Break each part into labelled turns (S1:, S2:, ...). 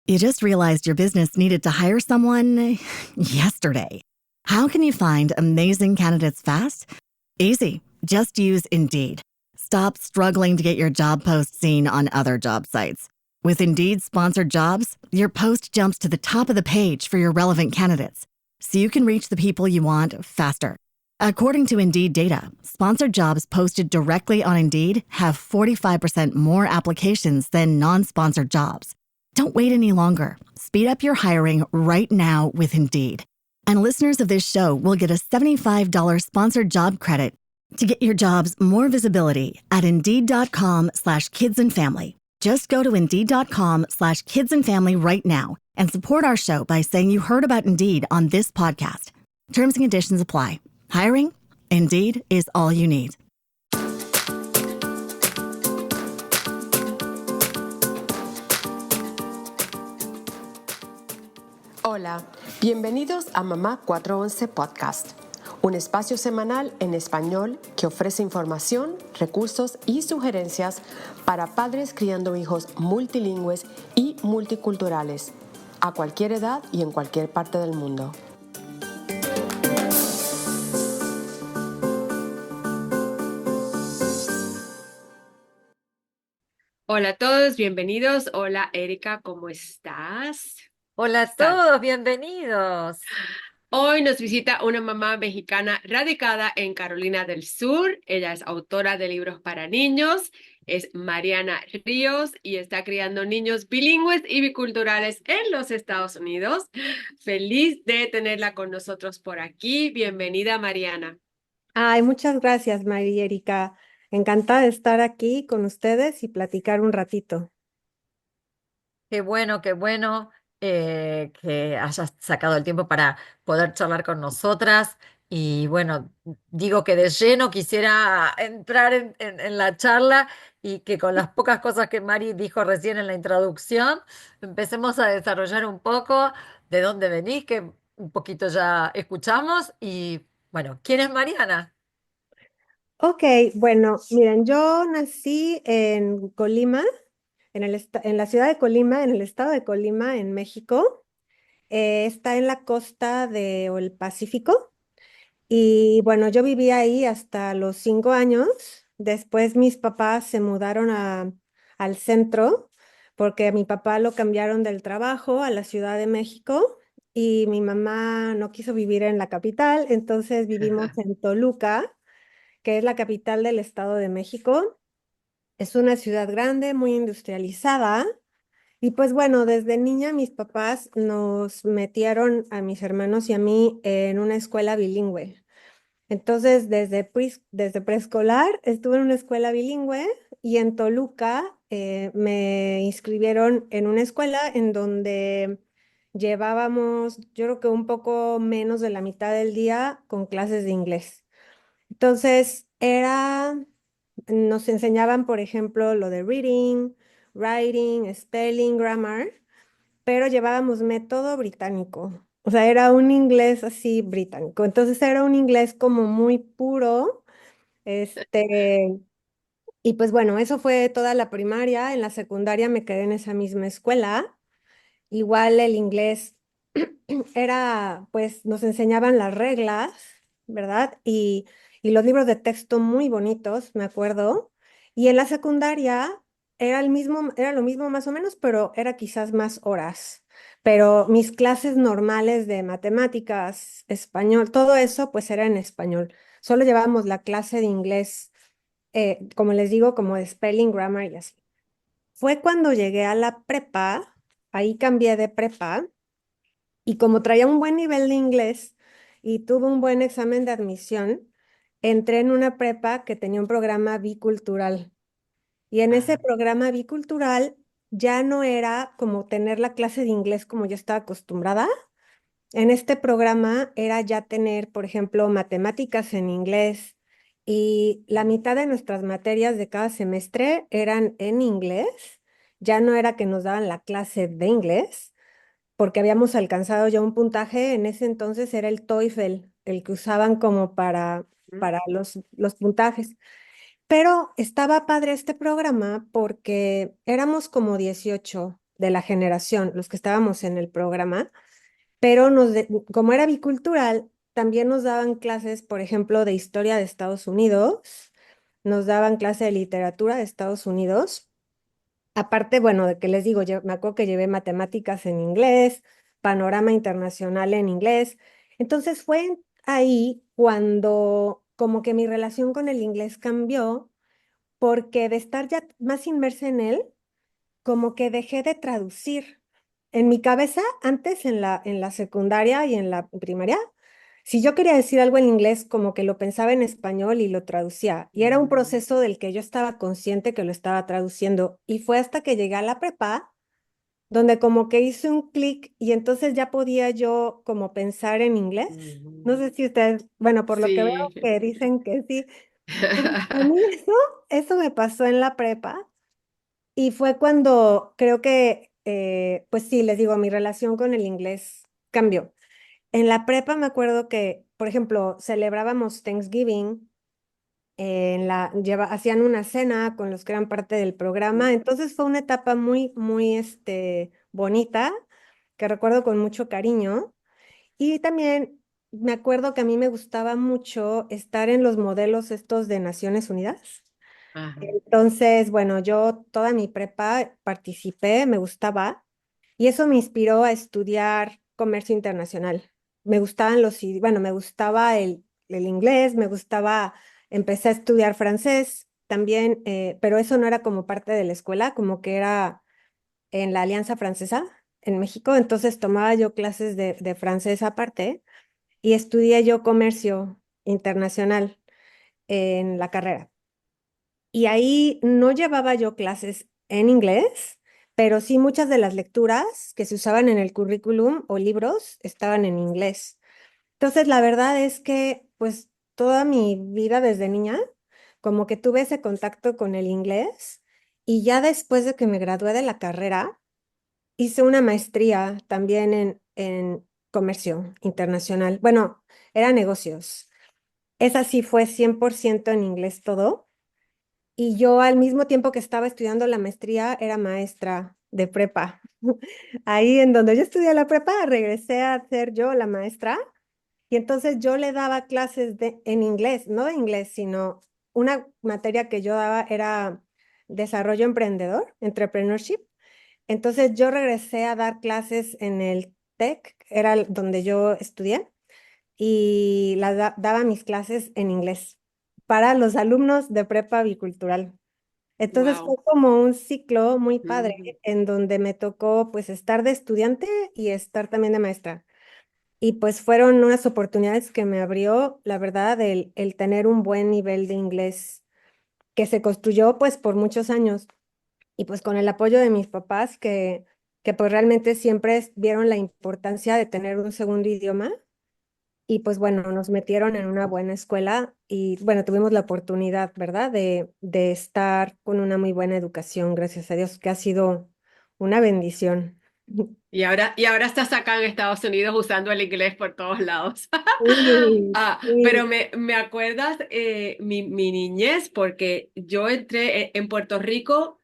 S1: You just realized your business needed to hire someone yesterday. How can you find amazing candidates fast? Easy. Just use Indeed. Stop struggling to get your job post seen on other job sites. With Indeed sponsored jobs, your post jumps to the top of the page for your relevant candidates, so you can reach the people you want faster. According to Indeed data, sponsored jobs posted directly on Indeed have 45% more applications than non-sponsored jobs. Don't wait any longer. Speed up your hiring right now with Indeed. And listeners of this show will get a $75 sponsored job credit to get your jobs more visibility at Indeed.com/kidsandfamily. Just go to Indeed.com/kidsandfamily right now and support our show by saying you heard about Indeed on this podcast. Terms and conditions apply. Hiring? Indeed is all you need.
S2: Hola, bienvenidos a Mamá 411 Podcast, un espacio semanal en español que ofrece información, recursos y sugerencias para padres criando hijos multilingües y multiculturales, a cualquier edad y en cualquier parte del mundo. Hola a todos, bienvenidos. Hola Erika, ¿cómo estás?
S3: Hola a todos, bienvenidos.
S2: Hoy nos visita una mamá mexicana radicada en Carolina del Sur. Ella es autora de libros para niños, es Mariana Ríos y está criando niños bilingües y biculturales en los Estados Unidos. Feliz de tenerla con nosotros por aquí. Bienvenida, Mariana.
S4: Ay, muchas gracias, María Erika. Encantada de estar aquí con ustedes y platicar un ratito.
S3: Qué bueno que hayas sacado el tiempo para poder charlar con nosotras. Y bueno, digo que de lleno quisiera entrar en la charla y que con las pocas cosas que Mari dijo recién en la introducción, empecemos a desarrollar un poco de dónde venís, que un poquito ya escuchamos. Y bueno, ¿quién es Mariana?
S4: Ok, bueno, miren, yo nací en Colima, en la ciudad de Colima, en el estado de Colima, en México. Está en la costa del Pacífico. Y bueno, yo viví ahí hasta los 5 años. Después mis papás se mudaron al centro porque a mi papá lo cambiaron del trabajo a la Ciudad de México y mi mamá no quiso vivir en la capital, entonces vivimos en Toluca, que es la capital del Estado de México. Es una ciudad grande, muy industrializada. Y pues bueno, desde niña mis papás nos metieron a mis hermanos y a mí en una escuela bilingüe. Entonces, desde preescolar estuve en una escuela bilingüe y en Toluca me inscribieron en una escuela en donde llevábamos, yo creo que un poco menos de la mitad del día con clases de inglés. Entonces, nos enseñaban, por ejemplo, lo de reading, writing, spelling, grammar, pero llevábamos método británico. O sea, era un inglés así británico. Entonces era un inglés como muy puro. Este, y pues bueno, eso fue toda la primaria. En la secundaria me quedé en esa misma escuela. Igual el inglés pues nos enseñaban las reglas, ¿verdad? Y los libros de texto muy bonitos, me acuerdo. Y en la secundaria era lo mismo más o menos, pero era quizás más horas. Pero mis clases normales de matemáticas, español, todo eso, pues era en español. Solo llevábamos la clase de inglés, como les digo, como de spelling, grammar y así. Fue cuando llegué a la prepa, ahí cambié de prepa y como traía un buen nivel de inglés y tuve un buen examen de admisión, entré en una prepa que tenía un programa bicultural. Y en ese programa bicultural ya no era como tener la clase de inglés como yo estaba acostumbrada. En este programa era ya tener, por ejemplo, matemáticas en inglés y la mitad de nuestras materias de cada semestre eran en inglés. Ya no era que nos daban la clase de inglés, porque habíamos alcanzado ya un puntaje. En ese entonces era el TOEFL, el que usaban como para los puntajes. Pero estaba padre este programa porque éramos como 18 de la generación, los que estábamos en el programa, pero como era bicultural, también nos daban clases, por ejemplo, de historia de Estados Unidos, nos daban clase de literatura de Estados Unidos. Aparte, bueno, de que les digo, yo me acuerdo que llevé matemáticas en inglés, panorama internacional en inglés. Entonces fue ahí cuando como que mi relación con el inglés cambió, porque de estar ya más inmersa en él, como que dejé de traducir. En mi cabeza, antes en la secundaria y en la primaria, si yo quería decir algo en inglés, como que lo pensaba en español y lo traducía. Y era un proceso del que yo estaba consciente que lo estaba traduciendo. Y fue hasta que llegué a la prepa, donde como que hice un clic y entonces ya podía yo como pensar en inglés. No sé si ustedes, bueno, por lo que veo
S2: Sí.
S4: que dicen que sí. Entonces, a mí eso me pasó en la prepa. Y fue cuando creo que, pues sí, les digo, mi relación con el inglés cambió. En la prepa me acuerdo que, por ejemplo, celebrábamos Thanksgiving, hacían una cena con los que eran parte del programa, entonces fue una etapa muy, muy, bonita, que recuerdo con mucho cariño. Y también me acuerdo que a mí me gustaba mucho estar en los modelos estos de Naciones Unidas.
S2: Ajá.
S4: Entonces, bueno, yo toda mi prepa participé, me gustaba, y eso me inspiró a estudiar comercio internacional. Me gustaban bueno, me gustaba el inglés, me gustaba, empecé a estudiar francés también, pero eso no era como parte de la escuela, como que era en la Alianza Francesa en México, entonces tomaba yo clases de francés aparte y estudié yo comercio internacional en la carrera. Y ahí no llevaba yo clases en inglés, pero sí muchas de las lecturas que se usaban en el currículum o libros estaban en inglés. Entonces, la verdad es que, pues, toda mi vida desde niña, como que tuve ese contacto con el inglés y ya después de que me gradué de la carrera, hice una maestría también en comercio internacional. Bueno, era negocios. Esa sí fue 100% en inglés todo. Y yo al mismo tiempo que estaba estudiando la maestría, era maestra de prepa. Ahí en donde yo estudié la prepa, regresé a ser yo la maestra y entonces yo le daba clases en inglés, no de inglés, sino una materia que yo daba era desarrollo emprendedor, entrepreneurship. Entonces yo regresé a dar clases en el TEC, era donde yo estudié, y daba mis clases en inglés para los alumnos de prepa bicultural. Entonces fue
S2: Wow.
S4: como un ciclo muy padre en donde me tocó pues estar de estudiante y estar también de maestra. Y pues fueron unas oportunidades que me abrió, la verdad, el tener un buen nivel de inglés que se construyó pues por muchos años. Y pues con el apoyo de mis papás que pues realmente siempre vieron la importancia de tener un segundo idioma. Y pues bueno, nos metieron en una buena escuela y bueno, tuvimos la oportunidad, ¿verdad? De estar con una muy buena educación, gracias a Dios, que ha sido una bendición.
S2: Y ahora estás acá en Estados Unidos usando el inglés por todos lados.
S4: Sí,
S2: Pero
S4: sí.
S2: me acuerdas mi niñez, porque yo entré en Puerto Rico,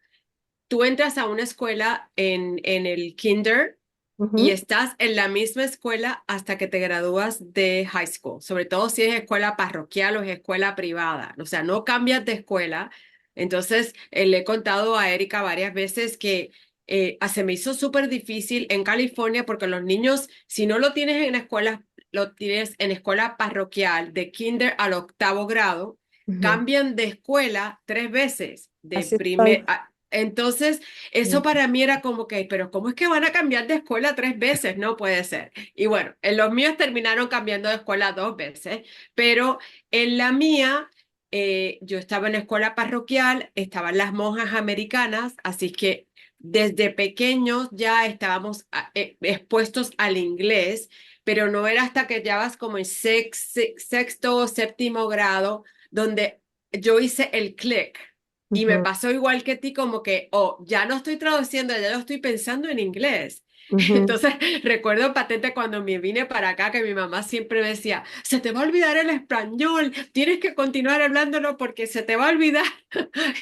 S2: tú entras a una escuela en el kinder y
S4: Ujú,
S2: estás en la misma escuela hasta que te gradúas de high school, sobre todo si es escuela parroquial o es escuela privada, o sea, no cambias de escuela. Entonces, le he contado a Erika varias veces que se me hizo súper difícil en California porque los niños, si no lo tienes en escuela, lo tienes en escuela parroquial de kinder al octavo grado,
S4: ujú.
S2: cambian de escuela 3 veces, de
S4: Así
S2: primer...
S4: estoy.
S2: Entonces, eso
S4: Sí.
S2: para mí era como que, pero ¿cómo es que van a cambiar de escuela 3 veces? No puede ser. Y bueno, en los míos terminaron cambiando de escuela 2 veces, pero en la mía, yo estaba en la escuela parroquial, estaban las monjas americanas, así que desde pequeños ya estábamos expuestos al inglés, pero no era hasta que ya vas como en sexto o séptimo grado donde yo hice el click. Y me
S4: Ujú,
S2: pasó igual que a ti, como que, oh, ya no estoy traduciendo, ya lo estoy pensando en inglés.
S4: ujú,
S2: Entonces, recuerdo patente cuando me vine para acá que mi mamá siempre me decía, se te va a olvidar el español, tienes que continuar hablándolo porque se te va a olvidar.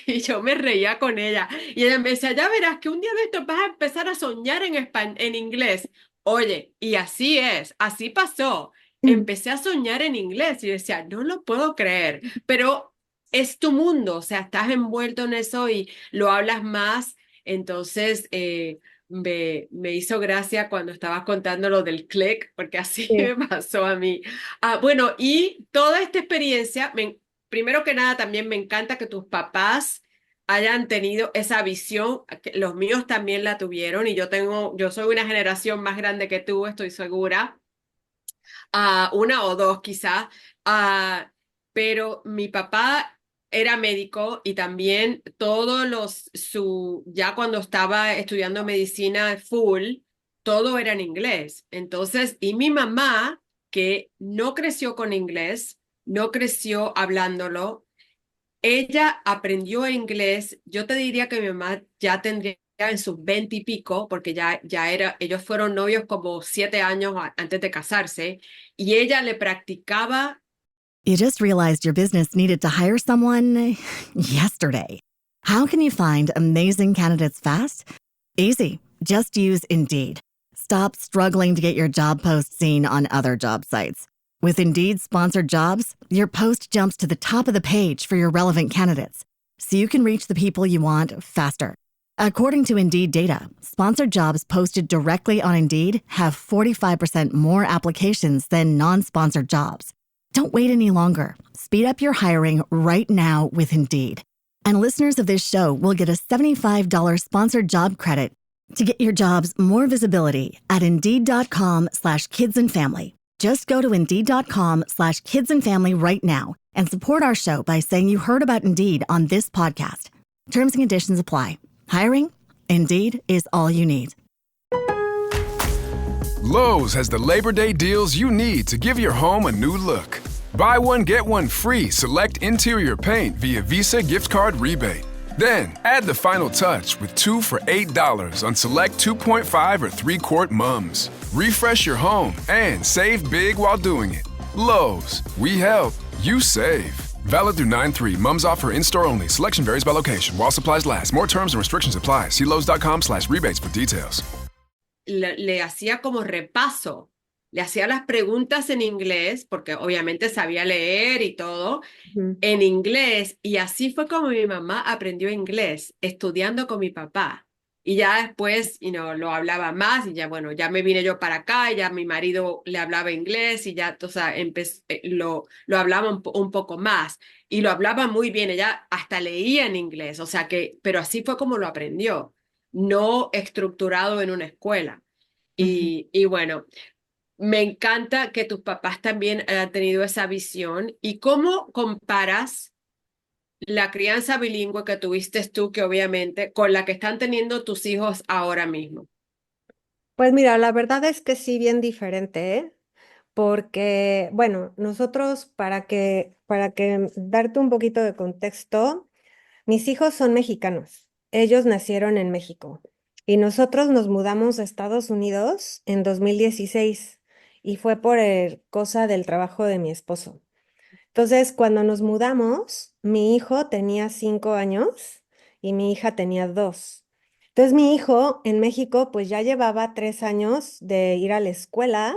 S2: Y yo me reía con ella. Y ella me decía, ya verás que un día de estos vas a empezar a soñar en inglés. Oye, y así es, así pasó. Empecé a soñar en inglés y decía, no lo puedo creer, pero es tu mundo, o sea, estás envuelto en eso y lo hablas más. Entonces, me hizo gracia cuando estabas contando lo del click, porque así
S4: sí,
S2: me pasó a mí. Bueno, y toda esta experiencia, primero que nada, también me encanta que tus papás hayan tenido esa visión, que los míos también la tuvieron, y yo soy una generación más grande que tú, estoy segura, una o dos quizás, pero mi papá era médico y también ya cuando estaba estudiando medicina full, todo era en inglés. Entonces, y mi mamá, que no creció con inglés, no creció hablándolo, ella aprendió inglés. Yo te diría que mi mamá ya tendría en sus 20 y pico, porque ellos fueron novios como 7 años antes de casarse, y ella le practicaba.
S1: You just realized your business needed to hire someone yesterday. How can you find amazing candidates fast? Easy. Just use Indeed. Stop struggling to get your job post seen on other job sites. With Indeed sponsored jobs, your post jumps to the top of the page for your relevant candidates, so you can reach the people you want faster. According to Indeed data, sponsored jobs posted directly on Indeed have 45% more applications than non-sponsored jobs. Don't wait any longer. Speed up your hiring right now with Indeed. And listeners of this show will get a $75 sponsored job credit to get your jobs more visibility at Indeed.com/kidsandfamily. Just go to Indeed.com/kidsandfamily right now and support our show by saying you heard about Indeed on this podcast. Terms and conditions apply. Hiring? Indeed is all you need.
S5: Lowe's has the Labor Day deals you need to give your home a new look. Buy one, get one free select interior paint via Visa gift card rebate. Then, add the final touch with 2 for $8 on select 2.5 or 3-quart mums. Refresh your home and save big while doing it. Lowe's, we help, you save. Valid through 9/3. Mums offer in-store only. Selection varies by location. While supplies last. More terms and restrictions apply. See Lowes.com/rebates for details.
S2: Le hacía como repaso, le hacía las preguntas en inglés, porque obviamente sabía leer y todo,
S4: ujú.
S2: en inglés, y así fue como mi mamá aprendió inglés, estudiando con mi papá. Y ya después, lo hablaba más, y ya, bueno, ya me vine yo para acá, y ya mi marido le hablaba inglés, y ya, o sea, lo hablaba un poco más, y lo hablaba muy bien, ella hasta leía en inglés, o sea que, pero así fue como lo aprendió, no estructurado en una escuela.
S4: Ujú.
S2: Y bueno, me encanta que tus papás también hayan tenido esa visión. ¿Y cómo comparas la crianza bilingüe que tuviste tú, que obviamente, con la que están teniendo tus hijos ahora mismo?
S4: Pues mira, la verdad es que sí, bien diferente, ¿eh? Porque, bueno, nosotros, para que darte un poquito de contexto, mis hijos son mexicanos. Ellos nacieron en México y nosotros nos mudamos a Estados Unidos en 2016 y fue por cosa del trabajo de mi esposo. Entonces, cuando nos mudamos, mi hijo tenía 5 años y mi hija tenía 2. Entonces, mi hijo en México, pues ya llevaba 3 años de ir a la escuela.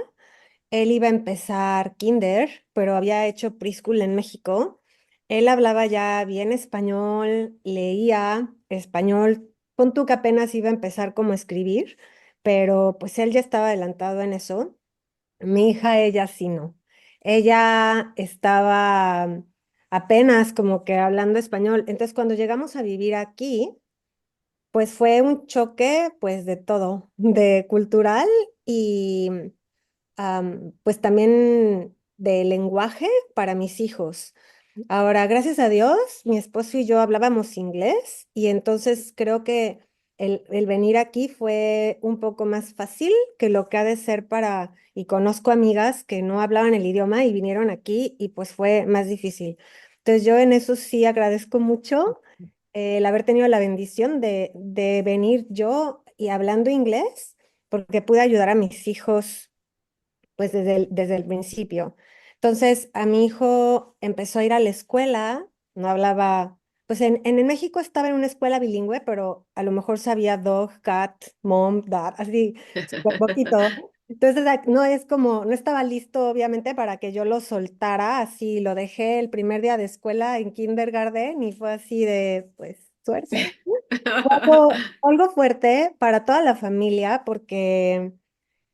S4: Él iba a empezar kinder, pero había hecho preschool en México. Él hablaba ya bien español, leía español. Pon tú que apenas iba a empezar como a escribir, pero pues él ya estaba adelantado en eso. Mi hija, ella sí no. Ella estaba apenas como que hablando español. Entonces, cuando llegamos a vivir aquí, pues fue un choque pues de todo, de cultural y pues también de lenguaje para mis hijos. Ahora, gracias a Dios, mi esposo y yo hablábamos inglés y entonces creo que el venir aquí fue un poco más fácil que lo que ha de ser y conozco amigas que no hablaban el idioma y vinieron aquí y pues fue más difícil. Entonces yo en eso sí agradezco mucho el haber tenido la bendición de venir yo y hablando inglés, porque pude ayudar a mis hijos pues desde el principio. Entonces, a mi hijo empezó a ir a la escuela, no hablaba, pues en México estaba en una escuela bilingüe, pero a lo mejor sabía dog, cat, mom, dad, así, súper poquito. Entonces, no es como, no estaba listo, obviamente, para que yo lo soltara, así lo dejé el primer día de escuela en kindergarten y fue así de, pues, suerte. Algo fuerte para toda la familia porque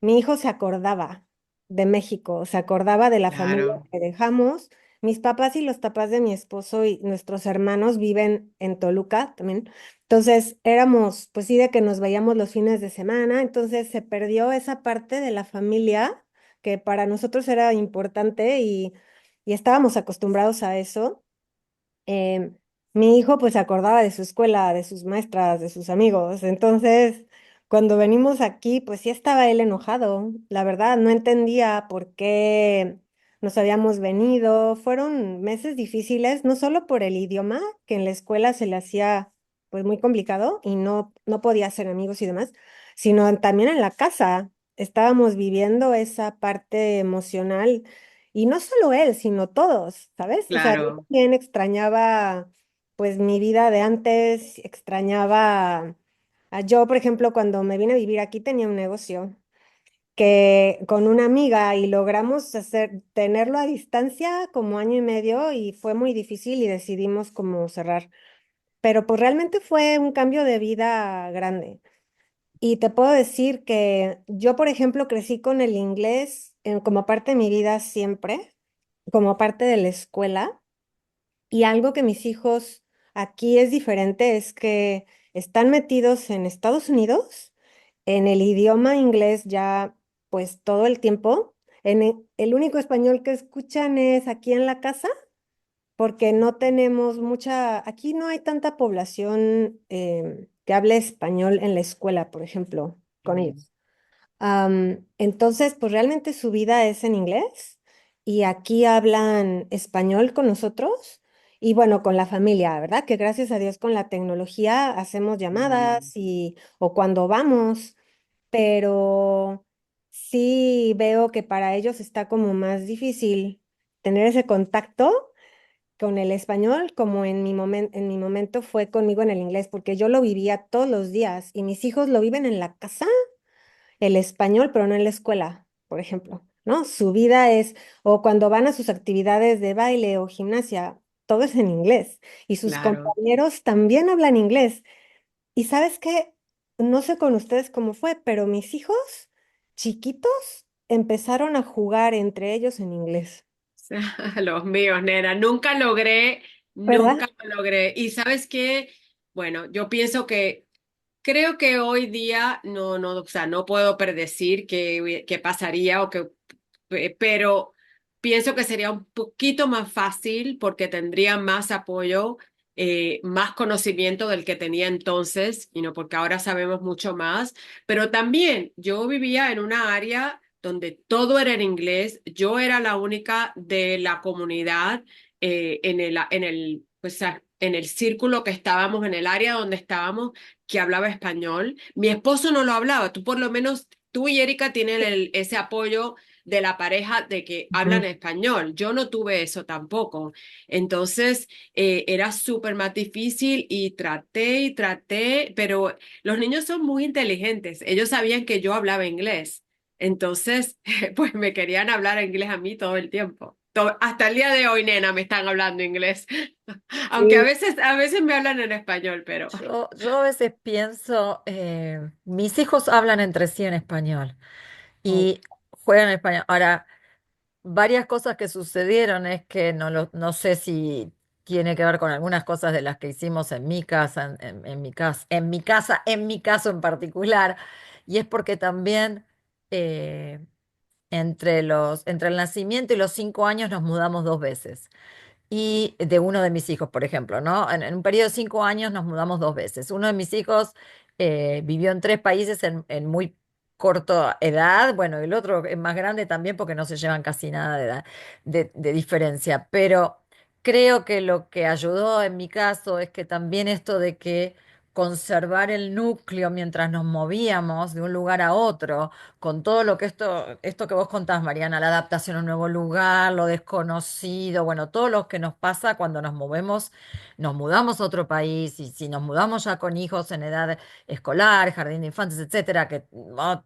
S4: mi hijo se acordaba de México, se acordaba de la familia
S2: Claro.
S4: que dejamos. Mis papás y los papás de mi esposo y nuestros hermanos viven en Toluca también. Entonces éramos, pues sí, de que nos veíamos los fines de semana. Entonces se perdió esa parte de la familia que para nosotros era importante y estábamos acostumbrados a eso. Mi hijo pues se acordaba de su escuela, de sus maestras, de sus amigos. Entonces, cuando venimos aquí, pues sí estaba él enojado. La verdad, no entendía por qué nos habíamos venido. Fueron meses difíciles, no solo por el idioma, que en la escuela se le hacía pues muy complicado y no podía hacer amigos y demás, sino también en la casa. Estábamos viviendo esa parte emocional y no solo él, sino todos, ¿sabes? O sea, yo
S2: Claro.
S4: también extrañaba, pues, mi vida de antes, extrañaba yo, por ejemplo, cuando me vine a vivir aquí tenía un negocio que con una amiga y logramos tenerlo a distancia como año y medio y fue muy difícil y decidimos como cerrar. Pero pues realmente fue un cambio de vida grande. Y te puedo decir que yo, por ejemplo, crecí con el inglés como parte de mi vida siempre, como parte de la escuela. Y algo que mis hijos aquí es diferente es que están metidos en Estados Unidos, en el idioma inglés ya pues todo el tiempo. El único español que escuchan es aquí en la casa porque no tenemos mucha, aquí no hay tanta población que hable español en la escuela, por ejemplo, con
S2: Mm.
S4: ellos. Entonces, pues realmente su vida es en inglés y aquí hablan español con nosotros y bueno, con la familia, ¿verdad? Que gracias a Dios con la tecnología hacemos
S2: Mm.
S4: llamadas o cuando vamos, pero sí veo que para ellos está como más difícil tener ese contacto con el español como en mi momento fue conmigo en el inglés, porque yo lo vivía todos los días y mis hijos lo viven en la casa el español, pero no en la escuela, por ejemplo, ¿no? Su vida es, o cuando van a sus actividades de baile o gimnasia, todo es en inglés. Y sus
S2: Claro.
S4: compañeros también hablan inglés. Y sabes qué, no sé con ustedes cómo fue, pero mis hijos chiquitos empezaron a jugar entre ellos en inglés,
S2: Los míos, nena.
S4: ¿verdad?
S2: Nunca lo logré. Y sabes qué, bueno, yo pienso que creo que hoy día no, o sea, no puedo predecir qué pasaría pero pienso que sería un poquito más fácil porque tendría más apoyo, más conocimiento del que tenía entonces, y no porque ahora sabemos mucho más. Pero también yo vivía en una área donde todo era en inglés. Yo era la única de la comunidad en el círculo que estábamos, en el área donde estábamos que hablaba español. Mi esposo no lo hablaba. Tú por lo menos, tú y Erika tienen ese apoyo de la pareja de que hablan
S3: Ujú.
S2: español. Yo no tuve eso tampoco. Entonces, era súper más difícil y traté, pero los niños son muy inteligentes. Ellos sabían que yo hablaba inglés. Entonces, pues me querían hablar inglés a mí todo el tiempo. Hasta el día de hoy, nena, me están hablando inglés. Aunque
S4: Sí.
S2: a veces me hablan en español, pero
S3: Yo a veces pienso, mis hijos hablan entre sí en español
S4: Ay,
S3: y juegan en español. Ahora, varias cosas que sucedieron es que no sé si tiene que ver con algunas cosas de las que hicimos en mi casa, en mi casa, en mi caso en particular, y es porque también eh, entre el nacimiento y los 5 años nos mudamos 2 veces. Y de uno de mis hijos, por ejemplo, ¿no? En un periodo de 5 años nos mudamos 2 veces. Uno de mis hijos vivió en 3 países en muy corta edad. Bueno, el otro es más grande también porque no se llevan casi nada de edad, de diferencia. Pero creo que lo que ayudó en mi caso es que también esto de que conservar el núcleo mientras nos movíamos de un lugar a otro, con todo lo que esto que vos contás, Mariana, la adaptación a un nuevo lugar, lo desconocido, bueno, todo lo que nos pasa cuando nos movemos, nos mudamos a otro país, y si nos mudamos ya con hijos en edad escolar, jardín de infantes, etcétera, que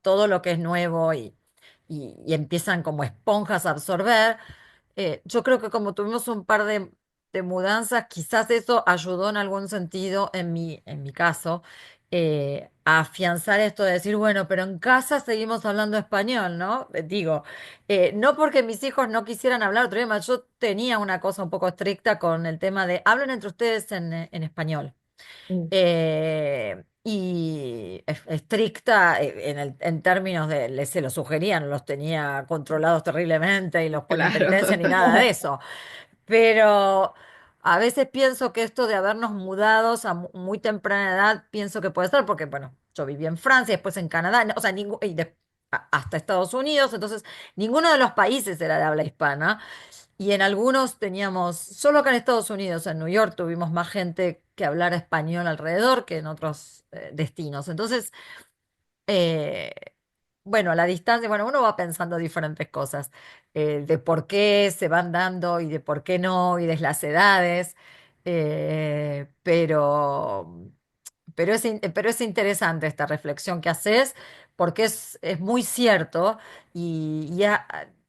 S3: todo lo que es nuevo y empiezan como esponjas a absorber. Yo creo que como tuvimos un par de mudanzas, quizás eso ayudó en algún sentido, en mi caso, a afianzar esto de decir, bueno, pero en casa seguimos hablando español, ¿no? Digo, no porque mis hijos no quisieran hablar otro idioma, yo tenía una cosa un poco estricta con el tema de hablen entre ustedes en español.
S4: Mm.
S3: Y estricta en términos de, se lo sugerían, los tenía controlados terriblemente y los ponía en
S2: Claro.
S3: penitencia ni nada de eso. Pero a veces pienso que esto de habernos mudados a muy temprana edad, pienso que puede ser porque, bueno, yo viví en Francia, después en Canadá, o sea, hasta Estados Unidos, entonces ninguno de los países era de habla hispana. Y en algunos teníamos, solo acá en Estados Unidos, en New York, tuvimos más gente que hablara español alrededor que en otros destinos. Entonces, eh, bueno, a la distancia, bueno, uno va pensando diferentes cosas, de por qué se van dando y de por qué no, y de las edades, pero es interesante esta reflexión que haces, porque es muy cierto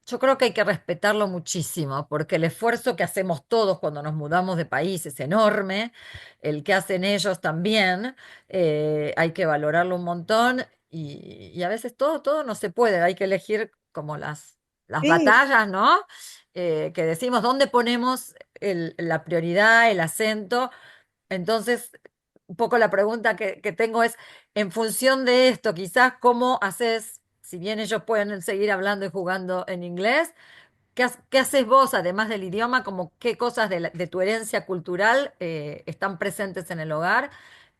S3: yo creo que hay que respetarlo muchísimo, porque el esfuerzo que hacemos todos cuando nos mudamos de país es enorme, el que hacen ellos también, hay que valorarlo un montón y a veces todo no se puede, hay que elegir como las
S4: Sí,
S3: batallas, ¿no? Que decimos dónde ponemos la prioridad, el acento. Entonces, un poco la pregunta que tengo es, en función de esto, quizás cómo haces, si bien ellos pueden seguir hablando y jugando en inglés, qué haces vos, además del idioma, como qué cosas de tu herencia cultural están presentes en el hogar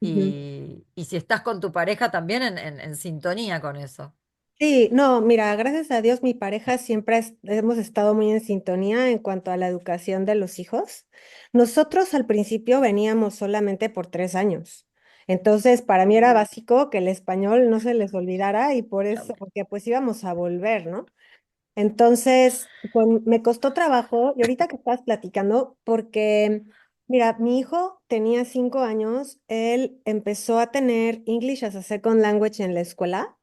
S4: ujú.
S3: y si estás con tu pareja también en sintonía con eso.
S4: Sí, no, mira, gracias a Dios mi pareja siempre hemos estado muy en sintonía en cuanto a la educación de los hijos. Nosotros al principio veníamos solamente por 3 años. Entonces, para mí era básico que el español no se les olvidara y por eso, porque pues íbamos a volver, ¿no? Entonces, me costó trabajo y ahorita que estás platicando, porque, mira, mi hijo tenía 5 años, él empezó a tener English as a Second Language en la escuela.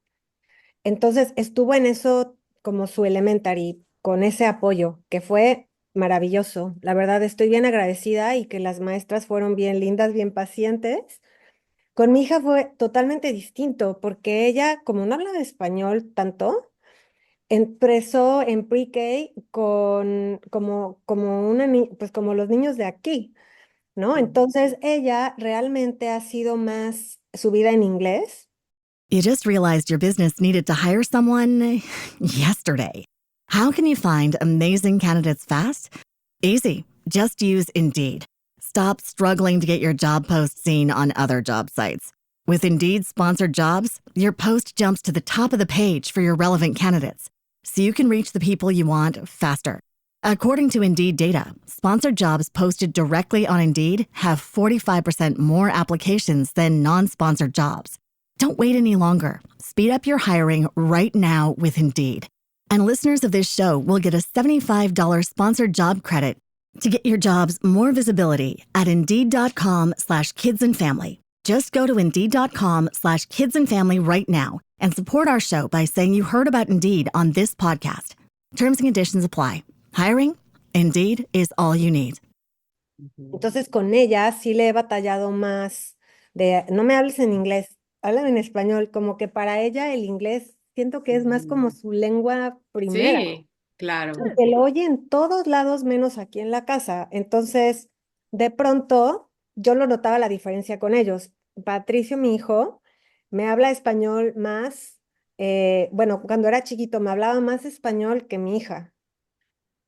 S4: Entonces estuvo en eso como su elementary, con ese apoyo, que fue maravilloso. La verdad, estoy bien agradecida y que las maestras fueron bien lindas, bien pacientes. Con mi hija fue totalmente distinto, porque ella, como no hablaba español tanto, empezó en pre-K como pues como los niños de aquí, ¿no? Entonces ella realmente ha sido más su vida en inglés.
S1: You just realized your business needed to hire someone yesterday. How can you find amazing candidates fast? Easy. Just use Indeed. Stop struggling to get your job post seen on other job sites. With Indeed sponsored jobs, your post jumps to the top of the page for your relevant candidates, so you can reach the people you want faster. According to Indeed data, sponsored jobs posted directly on Indeed have 45% more applications than non-sponsored jobs. Don't wait any longer. Speed up your hiring right now with Indeed. And listeners of this show will get a $75 sponsored job credit to get your jobs more visibility at Indeed.com/kidsandfamily. Just go to Indeed.com/kidsandfamily right now and support our show by saying you heard about Indeed on this podcast. Terms and conditions apply. Hiring? Indeed is all you need.
S3: Ujú.
S4: Entonces con ella sí le he batallado más de, no me hables en inglés, háblame en español, como que para ella el inglés siento que es más como su lengua primera,
S2: Sí, claro.
S4: porque lo oye en todos lados menos aquí en la casa. Entonces, de pronto yo lo notaba la diferencia con ellos. Patricio, mi hijo, me habla español más, bueno, cuando era chiquito me hablaba más español que mi hija.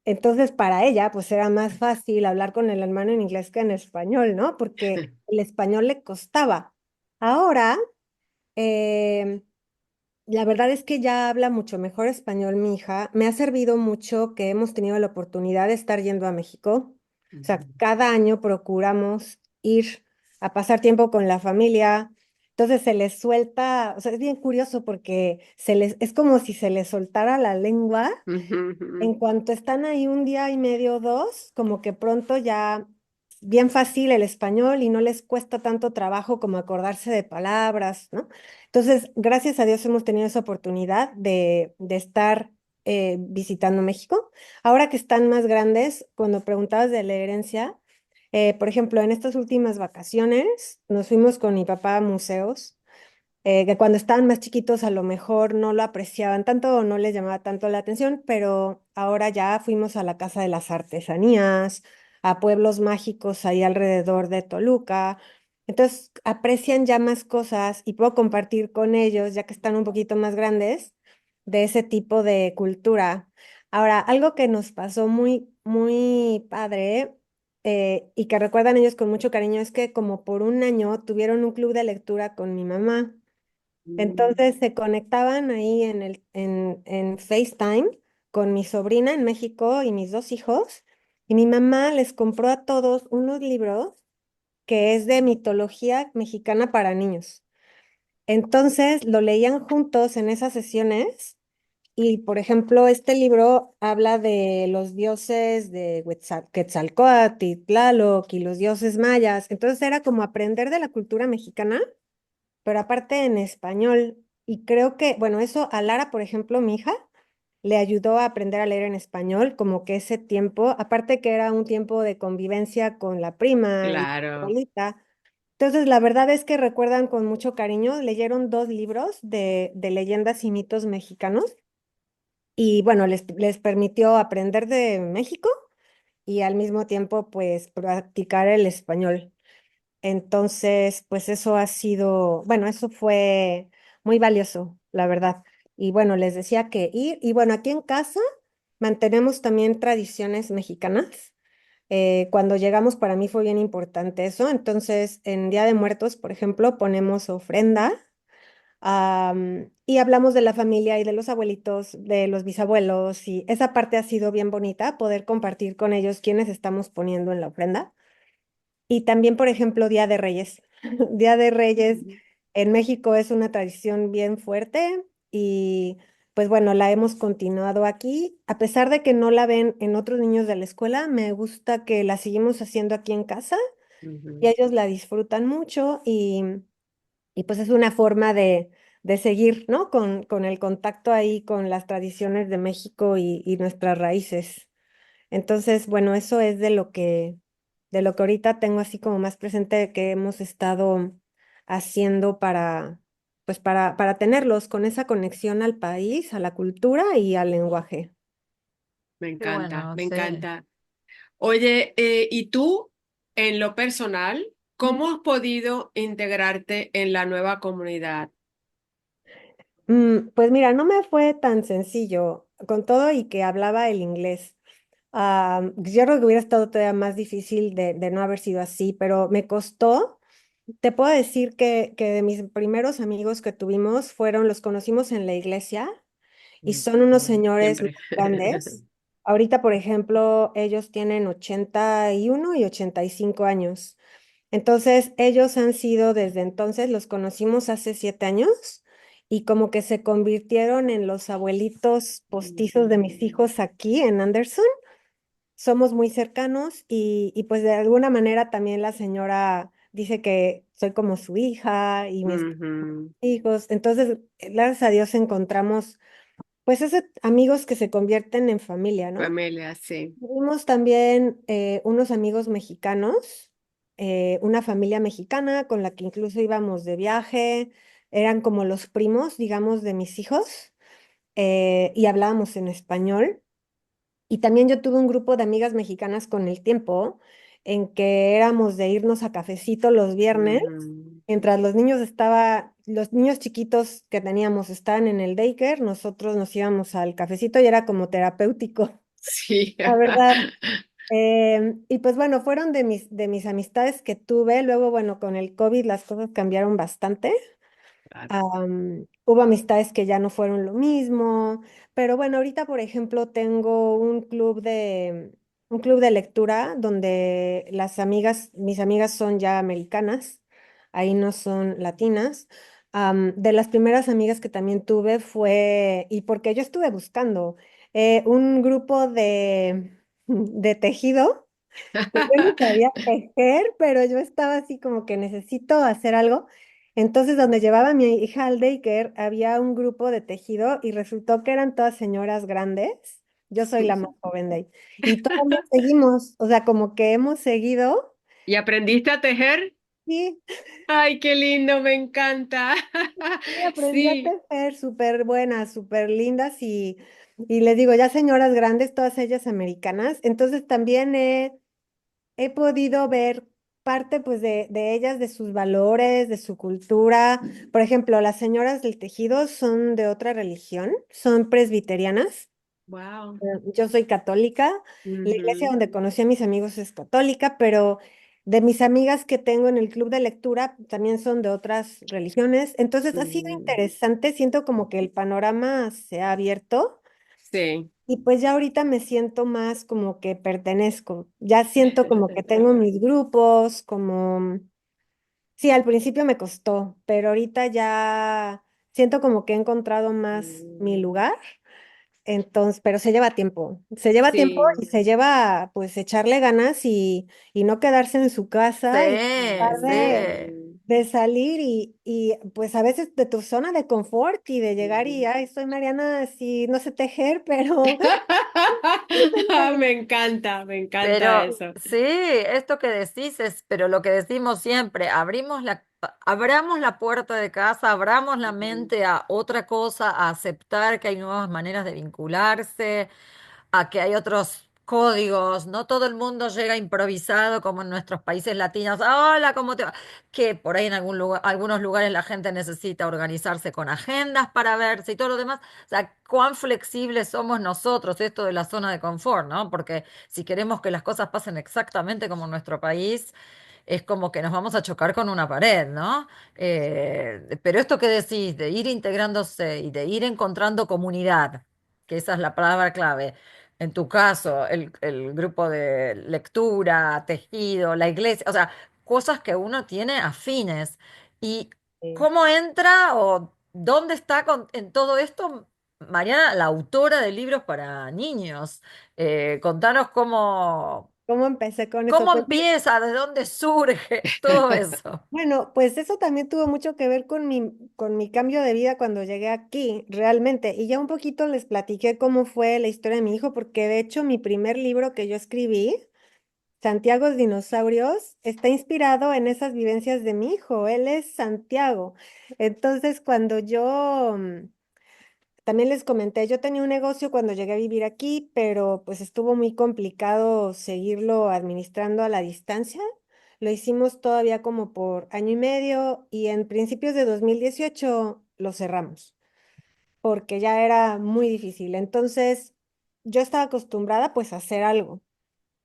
S4: Entonces, para ella, pues era más fácil hablar con el hermano en inglés que en español, ¿no? Porque el español le costaba. Ahora, em, la verdad es que ya habla mucho mejor español mi hija. Me ha servido mucho que hemos tenido la oportunidad de estar yendo a México. O sea,
S2: Ujú.
S4: cada año procuramos ir a pasar tiempo con la familia. Entonces se les suelta, o sea, es bien curioso porque es como si se les soltara la lengua
S2: Ujú, ujú.
S4: en cuanto están ahí un día y medio o dos, como que pronto ya bien fácil el español y no les cuesta tanto trabajo como acordarse de palabras, ¿no? Entonces, gracias a Dios hemos tenido esa oportunidad de estar visitando México. Ahora que están más grandes, cuando preguntabas de la herencia, por ejemplo, en estas últimas vacaciones nos fuimos con mi papá a museos que cuando estaban más chiquitos a lo mejor no lo apreciaban tanto o no les llamaba tanto la atención, pero ahora ya fuimos a la Casa de las Artesanías, a pueblos mágicos ahí alrededor de Toluca. Entonces aprecian ya más cosas y puedo compartir con ellos, ya que están un poquito más grandes, de ese tipo de cultura. Ahora, algo que nos pasó muy, muy padre y que recuerdan ellos con mucho cariño es que como por un año tuvieron un club de lectura con mi mamá.
S2: Mm.
S4: Entonces se conectaban ahí en FaceTime con mi sobrina en México y mis dos hijos. Y mi mamá les compró a todos unos libros que es de mitología mexicana para niños. Entonces lo leían juntos en esas sesiones. Y, por ejemplo, este libro habla de los dioses de Quetzalcóatl y Tlaloc y los dioses mayas. Entonces era como aprender de la cultura mexicana pero aparte en español. Y creo que, bueno, eso a Lara, por ejemplo, mi hija, le ayudó a aprender a leer en español, como que ese tiempo, aparte que era un tiempo de convivencia con la prima y la
S2: Claro.
S4: abuelita. Entonces, la verdad es que recuerdan con mucho cariño, leyeron dos libros de leyendas y mitos mexicanos y bueno, les permitió aprender de México y al mismo tiempo, pues, practicar el español. Entonces, pues eso ha sido, bueno, eso fue muy valioso, la verdad. Y bueno, les decía que ir, y bueno, aquí en casa mantenemos también tradiciones mexicanas. Cuando llegamos para mí fue bien importante eso. Entonces, en Día de Muertos, por ejemplo, ponemos ofrenda y hablamos de la familia y de los abuelitos, de los bisabuelos, y esa parte ha sido bien bonita, poder compartir con ellos quiénes estamos poniendo en la ofrenda. Y también, por ejemplo, Día de Reyes. Día de Reyes
S2: Ujú.
S4: en México es una tradición bien fuerte y pues bueno, la hemos continuado aquí. A pesar de que no la ven en otros niños de la escuela, me gusta que la seguimos haciendo aquí en casa y
S2: Ujú.
S4: ellos la disfrutan mucho y pues es una forma de seguir, ¿no? Con el contacto ahí con las tradiciones de México y nuestras raíces. Entonces, bueno, eso es de lo que ahorita tengo así como más presente que hemos estado haciendo pues para tenerlos con esa conexión al país, a la cultura y al lenguaje.
S2: Me
S3: Qué
S2: encanta,
S3: bueno,
S2: me
S3: sí.
S2: encanta. Oye, ¿y tú, en lo personal, cómo has podido integrarte en la nueva comunidad?
S4: Pues mira, no me fue tan sencillo con todo y que hablaba el inglés. Yo creo que hubiera estado todavía más difícil de no haber sido así, pero me costó. Te puedo decir que de mis primeros amigos que tuvimos los conocimos en la iglesia y son unos
S2: Ujú.
S4: señores muy
S2: Siempre.
S4: grandes. Ahorita, por ejemplo, ellos tienen 81 y 85 años. Entonces, ellos han sido desde entonces, los conocimos hace 7 años y como que se convirtieron en los abuelitos postizos de mis
S2: Ujú.
S4: hijos aquí en Anderson. Somos muy cercanos y pues de alguna manera también la señora dice que soy como su hija y mis
S2: Ujú.
S4: hijos. Entonces, gracias a Dios encontramos pues esos amigos que se convierten en familia, ¿no?
S2: Familia, sí.
S4: Tuvimos también unos amigos mexicanos, una familia mexicana con la que incluso íbamos de viaje, eran como los primos, digamos, de mis hijos, y hablábamos en español. Y también yo tuve un grupo de amigas mexicanas con el tiempo, en que éramos de irnos a cafecito los viernes,
S2: Ujú.
S4: mientras los niños chiquitos que teníamos estaban en el daycare, nosotros nos íbamos al cafecito y era como terapéutico,
S2: Sí.
S4: la verdad. Y pues bueno, fueron de mis amistades que tuve. Luego, bueno, con el COVID las cosas cambiaron bastante.
S2: Claro.
S4: Hubo amistades que ya no fueron lo mismo. Pero bueno, ahorita, por ejemplo, tengo un club un club de lectura donde mis amigas son ya americanas, ahí no son latinas. De las primeras amigas que también tuve fue, y porque yo estuve buscando, un grupo de tejido, que yo no sabía tejer, pero yo estaba así como que necesito hacer algo. Entonces, donde llevaba a mi hija al daycare, había un grupo de tejido y resultó que eran todas señoras grandes. Yo soy la más joven de ahí. Y todavía seguimos, o sea, como que hemos seguido.
S2: ¿Y aprendiste a tejer?
S4: Sí,
S2: Ay, qué lindo, me encanta.
S4: sí, aprendí a
S2: Sí,
S4: tejer, súper buenas, súper lindas y les digo, ya señoras grandes, todas ellas americanas. Entonces también he podido ver parte pues de ellas, de sus valores, de su cultura. Por ejemplo, las señoras del tejido son de otra religión, son presbiterianas.
S2: wow.
S4: Yo soy católica, la iglesia donde conocí a mis amigos es católica, pero de mis amigas que tengo en el club de lectura también son de otras religiones. Entonces ha sido interesante, siento como que el panorama se ha abierto
S2: Sí.
S4: y pues ya ahorita me siento más como que pertenezco, ya siento como que tengo mis grupos, como, sí, al principio me costó, pero ahorita ya siento como que he encontrado más mi lugar. Entonces, pero se lleva tiempo
S2: Sí,
S4: y se lleva pues echarle ganas y no quedarse en su casa y
S3: Sí,
S4: tratar
S3: sí.
S4: de salir y pues a veces de tu zona de confort y de llegar y, ay, soy Mariana, sí, no sé tejer, pero
S2: Me encanta
S3: Pero
S2: eso.
S3: sí, esto que decís es, pero lo que decimos siempre, abramos la puerta de casa, abramos la mente a otra cosa, a aceptar que hay nuevas maneras de vincularse, a que hay otros códigos, no todo el mundo llega improvisado como en nuestros países latinos. Hola, ¿cómo te va? Que por ahí en algunos lugares la gente necesita organizarse con agendas para verse y todo lo demás. O sea, cuán flexibles somos nosotros, esto de la zona de confort, ¿no? Porque si queremos que las cosas pasen exactamente como en nuestro país, es como que nos vamos a chocar con una pared, ¿no? Pero esto que decís, de ir integrándose y de ir encontrando comunidad, que esa es la palabra clave. En tu caso, el grupo de lectura, tejido, la iglesia, o sea, cosas que uno tiene afines. ¿Y cómo entra o dónde está en todo esto Mariana, la autora de libros para niños? Contanos
S4: ¿cómo empecé con eso?
S3: cómo
S4: Pues
S3: empieza, de dónde surge, todo eso.
S4: bueno, pues eso también tuvo mucho que ver con mi cambio de vida cuando llegué aquí, realmente. Y ya un poquito les platiqué cómo fue la historia de mi hijo, porque de hecho mi primer libro que yo escribí, Santiago's Dinosaurios, está inspirado en esas vivencias de mi hijo. Él es Santiago. Entonces, cuando también les comenté, yo tenía un negocio cuando llegué a vivir aquí, pero pues estuvo muy complicado seguirlo administrando a la distancia. Lo hicimos todavía como por año y medio y en principios de 2018 lo cerramos porque ya era muy difícil. Entonces, yo estaba acostumbrada pues a hacer algo.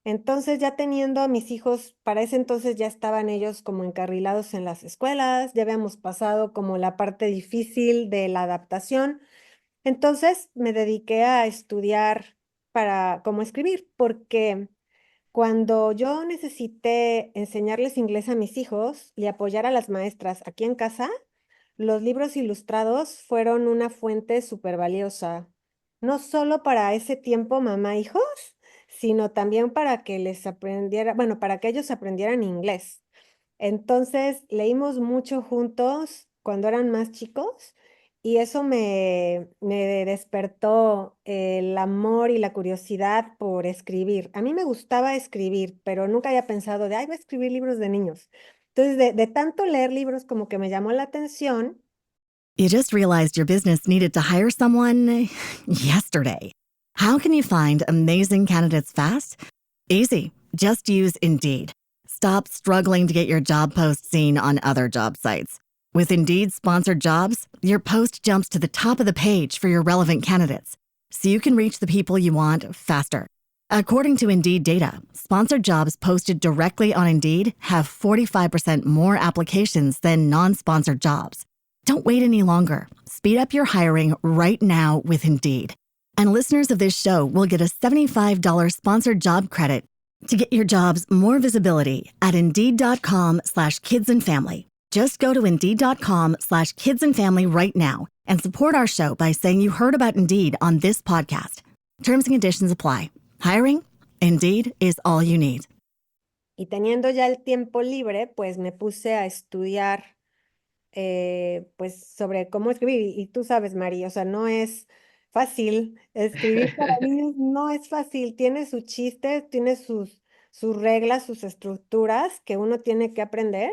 S4: Entonces, ya teniendo a mis hijos, para ese entonces ya estaban ellos como encarrilados en las escuelas, ya habíamos pasado como la parte difícil de la adaptación. Entonces me dediqué a estudiar para cómo escribir, porque cuando yo necesité enseñarles inglés a mis hijos y apoyar a las maestras aquí en casa, los libros ilustrados fueron una fuente súper valiosa, no solo para ese tiempo mamá-hijos, sino también para que les aprendiera, bueno, para que ellos aprendieran inglés. Entonces leímos mucho juntos cuando eran más chicos y eso me despertó el amor y la curiosidad por escribir. A mí me gustaba escribir, pero nunca había pensado de, ay, voy a escribir libros de niños. Entonces, de tanto leer libros como que me llamó la atención.
S1: You just realized your business needed to hire someone yesterday. How can you find amazing candidates fast? Easy. Just use Indeed. Stop struggling to get your job post seen on other job sites. With Indeed sponsored jobs, your post jumps to the top of the page for your relevant candidates, so you can reach the people you want faster. According to Indeed data, sponsored jobs posted directly on Indeed have 45% more applications than non-sponsored jobs. Don't wait any longer. Speed up your hiring right now with Indeed. And listeners of this show will get a $75 sponsored job credit to get your jobs more visibility at Indeed.com/kidsandfamily. Just go to Indeed.com/kidsandfamily right now and support our show by saying you heard about Indeed on this podcast. Terms and conditions apply. Hiring? Indeed is all you need.
S4: Y teniendo ya el tiempo libre, pues me puse a estudiar pues sobre cómo escribir. Y tú sabes, Mari, o sea, no es fácil. Escribir para niños no es fácil. Tiene su chiste, tiene sus reglas, sus estructuras que uno tiene que aprender.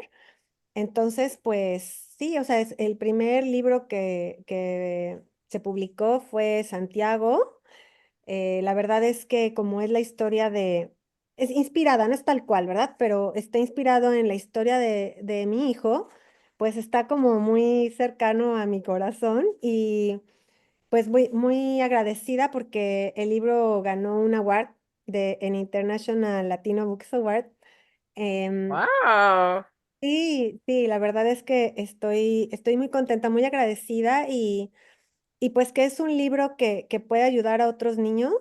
S4: Entonces, pues sí, o sea, es el primer libro que se publicó fue Santiago. La verdad es que como es la historia es inspirada, no es tal cual, ¿verdad? Pero está inspirado en la historia de mi hijo, pues está como muy cercano a mi corazón y pues muy agradecida porque el libro ganó un award en International Latino Books Award. Em,
S3: ¡Wow!
S4: sí, sí, la verdad es que estoy muy contenta, muy agradecida y pues que es un libro que puede ayudar a otros niños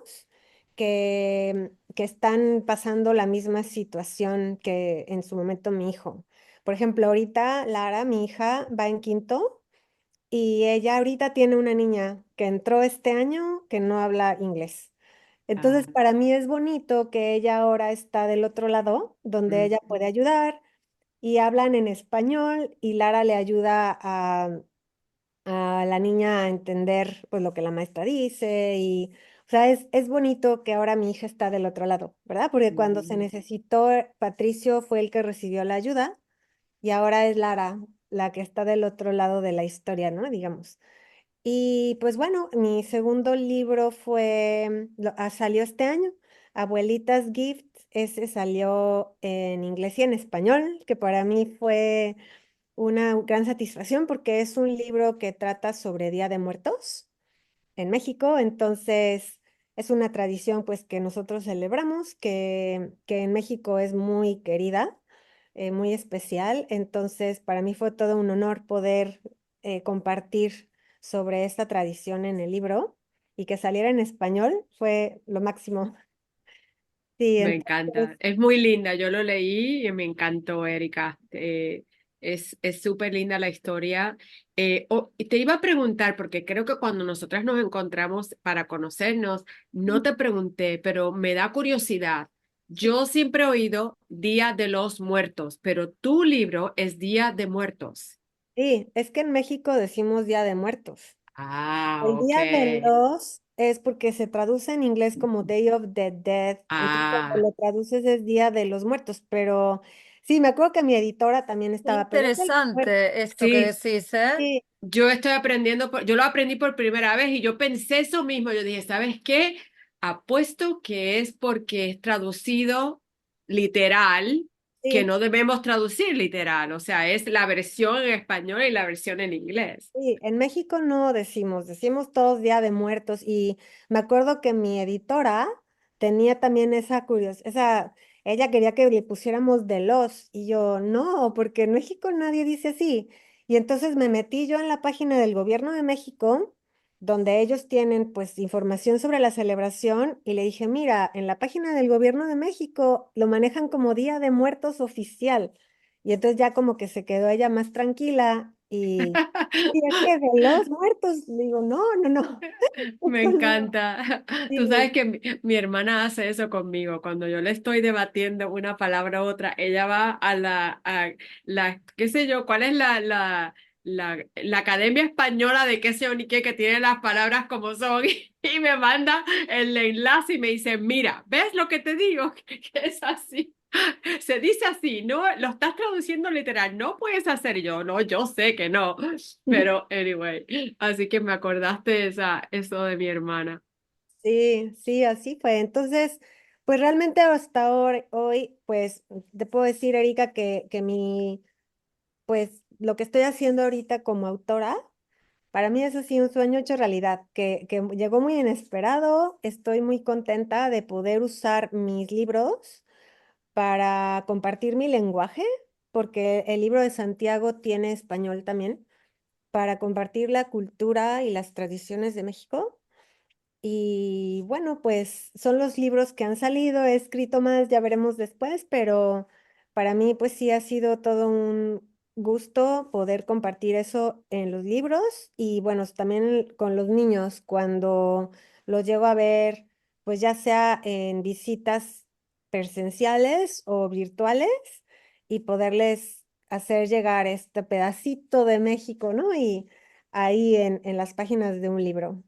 S4: que están pasando la misma situación que en su momento mi hijo. Por ejemplo, ahorita Lara, mi hija, va en quinto y ella ahorita tiene una niña que entró este año que no habla inglés.
S2: Ah,
S4: Entonces, para mí es bonito que ella ahora está del otro lado, donde ella puede
S2: ujú.
S4: ayudar y hablan en español y Lara le ayuda a la niña a entender pues lo que la maestra dice y, o sea, es bonito que ahora mi hija está del otro lado, ¿verdad? Porque cuando se
S2: Mm.
S4: necesitó, Patricio fue el que recibió la ayuda y ahora es Lara la que está del otro lado de la historia, ¿no? Digamos. Y pues bueno, mi segundo libro salió este año, Abuelitas Gift, ese salió en inglés y en español, que para mí fue una gran satisfacción porque es un libro que trata sobre Día de Muertos en México, entonces es una tradición pues que nosotros celebramos, que en México es muy querida, muy especial, entonces para mí fue todo un honor poder compartir sobre esta tradición en el libro y que saliera en español fue lo máximo. Sí,
S2: Me
S4: entonces,
S2: encanta. Es muy linda. Yo lo leí y me encantó, Erika. Es súper linda la historia. Y te iba a preguntar, porque creo que cuando nosotras nos encontramos para conocernos, no te pregunté, pero me da curiosidad. Yo siempre he oído Día de los Muertos, pero tu libro es Día de Muertos.
S4: sí, es que en México decimos Día de Muertos.
S2: Ah,
S4: El
S2: ok.
S4: Día de los es porque se traduce en inglés como Day of the Dead, entonces cuando
S2: Ah.
S4: lo traduces es Día de los Muertos, pero sí, me acuerdo que mi editora también
S3: Qué
S4: estaba, pero es de los muertos.
S3: interesante esto que
S2: Sí,
S3: decís, ¿eh?
S4: Sí,
S2: yo estoy aprendiendo, yo lo aprendí por primera vez y yo pensé eso mismo. Yo dije, ¿sabes qué? Apuesto que es porque es traducido literal, que
S4: sí.
S2: no debemos traducir literal. O sea, es la versión en español y la versión en inglés.
S4: Sí, en México no decimos todos Día de Muertos y me acuerdo que mi editora tenía también ella quería que le pusiéramos de los y yo no, porque en México nadie dice así. Y entonces me metí yo en la página del Gobierno de México, donde ellos tienen pues información sobre la celebración y le dije, mira, en la página del Gobierno de México lo manejan como Día de Muertos oficial. Y entonces ya como que se quedó ella más tranquila y... Sí, es que de los muertos, digo, no, no, no,
S2: Me
S4: esto no.
S2: encanta. Tú sabes
S4: Sí,
S2: que mi hermana hace eso conmigo. Cuando yo le estoy debatiendo una palabra u otra, ella va qué sé yo, ¿cuál es la Academia Española de qué sé yo ni qué, que tiene las palabras como son? Y me manda el enlace y me dice, mira, ¿ves lo que te digo? Que es así. Se dice así, no, lo estás traduciendo literal, no puedes hacer yo, no, yo sé que no, pero anyway, así que me acordaste eso de mi hermana.
S4: sí, sí, así fue. Entonces, pues realmente hasta hoy, pues te puedo decir, Erika, pues lo que estoy haciendo ahorita como autora, para mí es así un sueño hecho realidad, que llegó muy inesperado. Estoy muy contenta de poder usar mis libros para compartir mi lenguaje, porque el libro de Santiago tiene español también, para compartir la cultura y las tradiciones de México. Y bueno, pues son los libros que han salido, he escrito más, ya veremos después, pero para mí pues sí ha sido todo un gusto poder compartir eso en los libros y bueno, también con los niños cuando los llego a ver, pues ya sea en visitas presenciales o virtuales y poderles hacer llegar este pedacito de México, ¿no? Y ahí en las páginas de un libro.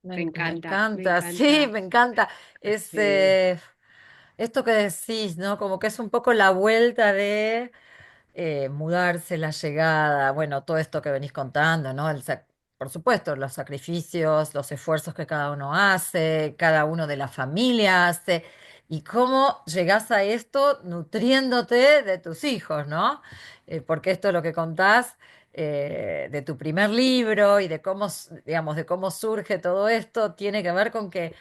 S2: Me
S3: Me
S2: encanta, me
S3: encanta, sí,
S2: encanta.
S3: me encanta. Es
S2: Sí.
S3: esto que decís, ¿no? Como que es un poco la vuelta de mudarse, la llegada, bueno, todo esto que venís contando, ¿no? Por supuesto, los sacrificios, los esfuerzos que cada uno hace, cada uno de la familia hace, y cómo llegás a esto nutriéndote de tus hijos, ¿no? Porque esto es lo que contás de tu primer libro y de cómo, digamos, de cómo surge todo esto, tiene que ver con que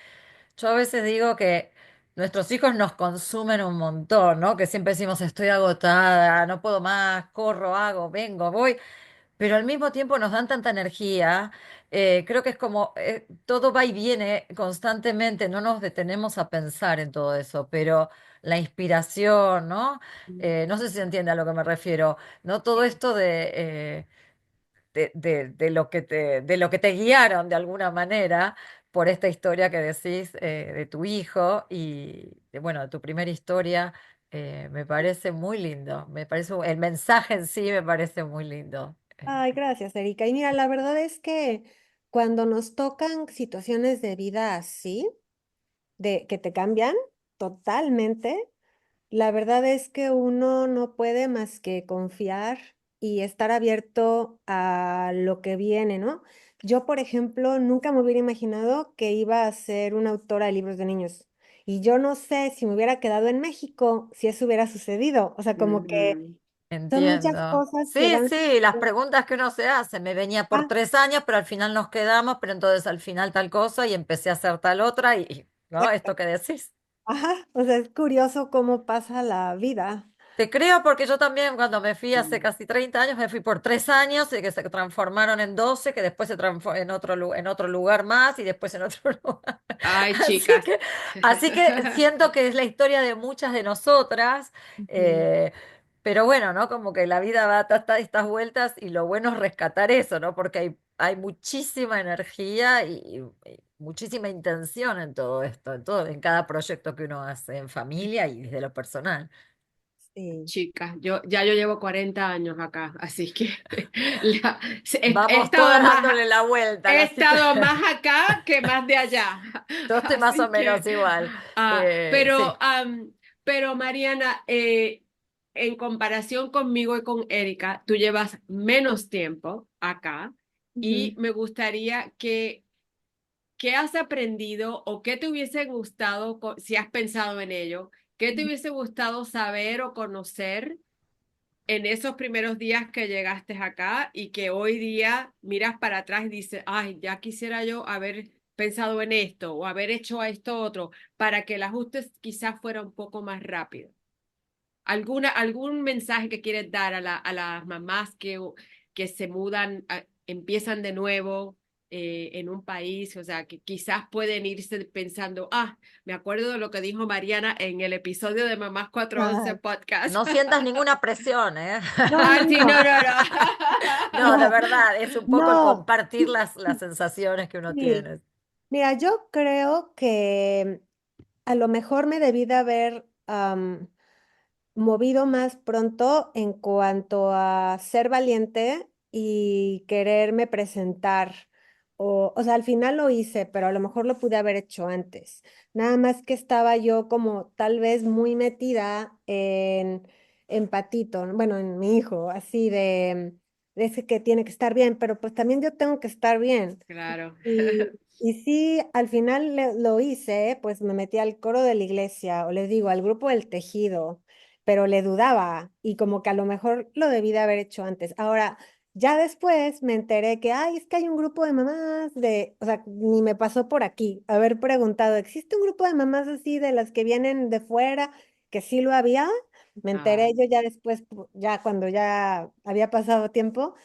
S3: yo a veces digo que nuestros hijos nos consumen un montón, ¿no? Que siempre decimos, estoy agotada, no puedo más, corro, hago, vengo, voy, pero al mismo tiempo nos dan tanta energía. Creo que es como todo va y viene constantemente, no nos detenemos a pensar en todo eso, pero la inspiración, ¿no? No sé si se entiende a lo que me refiero, ¿no? Todo esto de lo que de lo que te guiaron de alguna manera por esta historia que decís de tu hijo y bueno, de tu primera historia, me parece muy lindo. Me parece, el mensaje en sí me parece muy lindo.
S4: Ay, gracias, Erika. Y mira, la verdad es que cuando nos tocan situaciones de vida así, de que te cambian totalmente, la verdad es que uno no puede más que confiar y estar abierto a lo que viene, ¿no? Yo, por ejemplo, nunca me hubiera imaginado que iba a ser una autora de libros de niños. Y yo no sé si me hubiera quedado en México, si eso hubiera sucedido. O sea, como que
S2: Ujú.
S4: son muchas
S3: Entiendo.
S4: cosas que
S3: Sí,
S4: van.
S3: sí, las preguntas que uno se hace. Me venía por
S4: Ah,
S3: 3 años, pero al final nos quedamos, pero entonces al final tal cosa y empecé a hacer tal otra ¿no? Esto que decís.
S4: ajá, o sea, es curioso cómo pasa la vida.
S3: Te creo porque yo también cuando me fui hace casi 30 años, me fui por 3 años y que se transformaron en 12, que después se transformó en otro, en otro lugar más y después en otro lugar.
S2: Ay,
S3: Así
S2: chicas.
S3: que, así que siento que es la historia de muchas de nosotras,
S4: Ujú.
S3: eh, pero bueno, ¿no? Como que la vida va a estas vueltas y lo bueno es rescatar eso, ¿no? Porque hay muchísima energía y muchísima intención en todo esto, en cada proyecto que uno hace en familia y desde lo personal.
S4: Sí.
S2: Chicas, yo llevo 40 años acá, así que he
S3: Vamos
S2: estado
S3: todas
S2: más,
S3: dándole la vuelta a
S2: he
S3: la
S2: estado
S3: situación.
S2: más acá que más de allá.
S3: Yo estoy más o
S2: Así que,
S3: menos igual.
S2: ah,
S3: Sí.
S2: pero Mariana, en comparación conmigo y con Erika, tú llevas menos tiempo acá y
S4: Ujú.
S2: me gustaría que, ¿qué has aprendido o qué te hubiese gustado, si has pensado en ello, qué te hubiese gustado saber o conocer en esos primeros días que llegaste acá y que hoy día miras para atrás y dices, ay, ya quisiera yo haber pensado en esto o haber hecho esto otro para que el ajuste quizás fuera un poco más rápido? ¿Algún mensaje que quieres dar a las mamás que se mudan, empiezan de nuevo en un país? O sea, que quizás pueden irse pensando, ah, me acuerdo de lo que dijo Mariana en el episodio de Mamás 411
S4: Ay,
S2: Podcast.
S3: No sientas ninguna presión, ¿eh?
S4: no,
S2: Ah,
S4: no,
S2: sí, no,
S4: no,
S2: no, no.
S3: No, de verdad, es un poco el
S4: no,
S3: compartir las sensaciones que uno
S4: sí.
S3: tiene.
S4: Mira, yo creo que a lo mejor me debí de haber movido más pronto en cuanto a ser valiente y quererme presentar. O sea, al final lo hice, pero a lo mejor lo pude haber hecho antes. Nada más que estaba yo como tal vez muy metida en Patito, ¿no? Bueno, en mi hijo, así de ese que tiene que estar bien, pero pues también yo tengo que estar bien.
S2: Claro.
S4: Y sí, al final lo hice, pues me metí al coro de la iglesia, o les digo, al grupo del tejido, pero le dudaba y como que a lo mejor lo debí de haber hecho antes. Ahora, ya después me enteré que, ay, es que hay un grupo de mamás o sea, ni me pasó por aquí haber preguntado, ¿existe un grupo de mamás así de las que vienen de fuera? Que sí lo había. Me
S2: Ah,
S4: enteré yo ya después, ya cuando ya había pasado tiempo.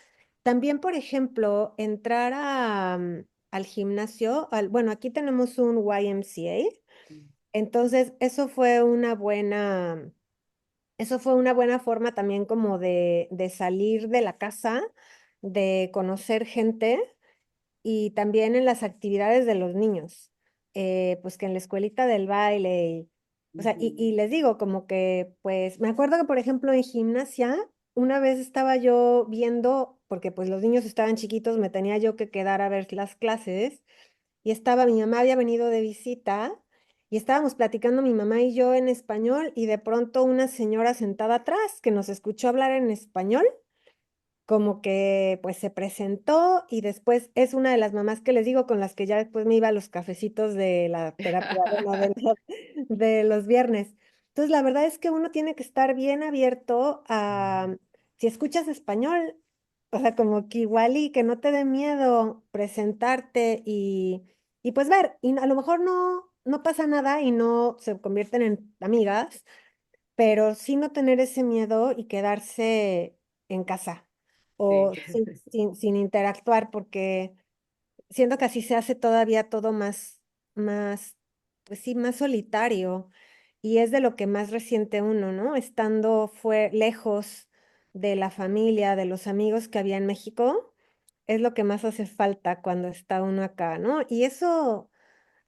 S4: También, por ejemplo, entrar al gimnasio. Bueno, aquí tenemos un YMCA. Entonces, eso fue una buena forma también como de salir de la casa, de conocer gente y también en las actividades de los niños, pues que en la escuelita del baile, o sea, y les digo como que, pues, me acuerdo que por ejemplo en gimnasia, una vez estaba yo viendo, porque pues los niños estaban chiquitos, me tenía yo que quedar a ver las clases, y mi mamá había venido de visita, y estábamos platicando mi mamá y yo en español, y de pronto una señora sentada atrás que nos escuchó hablar en español, como que pues se presentó y después es una de las mamás que les digo con las que ya después me iba a los cafecitos de la terapia, bueno, de los viernes. Entonces, la verdad es que uno tiene que estar bien abierto a, si escuchas español, o sea, como que igual y que no te dé miedo presentarte y pues ver, y a lo mejor no pasa nada y no se convierten en amigas, pero sí no tener ese miedo y quedarse en casa
S2: Sí.
S4: o sin interactuar, porque siento que así se hace todavía todo más, pues sí, más solitario y es de lo que más resiente uno, ¿no? Estando lejos de la familia, de los amigos que había en México, es lo que más hace falta cuando está uno acá, ¿no? Y eso,